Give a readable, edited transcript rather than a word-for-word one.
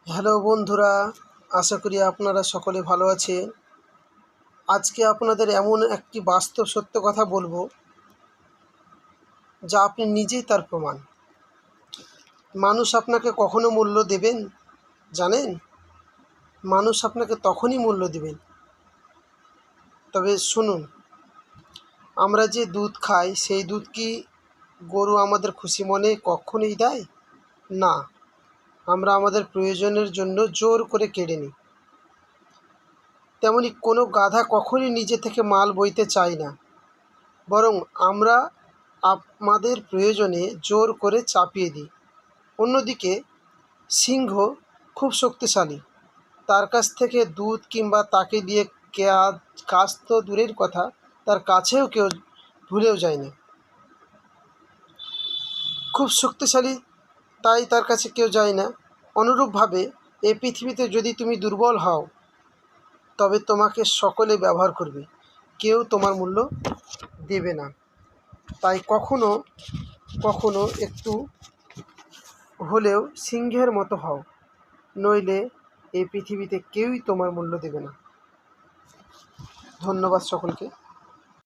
Hello বন্ধুরা, আশা করি আপনারা সকলে ভালো আছেন। আজকে আপনাদের এমন একটি বাস্তব সত্য কথা বলবো, যা আপনি নিজেই তার প্রমাণ। মানুষ আপনাকে কখনো মূল্য দেবেন জানেন? মানুষ আপনাকে তখনই মূল্য দেবেন। তবে শুনুন, আমরা যে দুধ খাই সেই দুধ কি গরু আমাদের খুশি মনে কখনোই দেয়? না, আমরা আমাদের প্রয়োজনের জন্য জোর করে কেড়ে নিই। তেমনি কোনো গাধা কখনই নিজে থেকে মাল বইতে চায় না, বরং আমরা আমাদের প্রয়োজনে জোর করে চাপিয়ে দিই। অন্যদিকে সিংহ খুব শক্তিশালী, তার কাছ থেকে দুধ কিংবা তাকে দিয়ে কাজ তো দূরের কথা, তার কাছেও কেউ ভুলেও যায় না। খুব শক্তিশালী, তাই তার কাছে কেউ যায় না। অনুরূপভাবে এই পৃথিবীতে যদি তুমি দুর্বল হও, তবে তোমাকে সকলে ব্যবহার করবে, কেউ তোমার মূল্য দেবে না। তাই কখনো কখনো একটু হলেও সিংহের মতো হও, নইলে এই পৃথিবীতে কেউই তোমার মূল্য দেবে না। ধন্যবাদ সকলকে।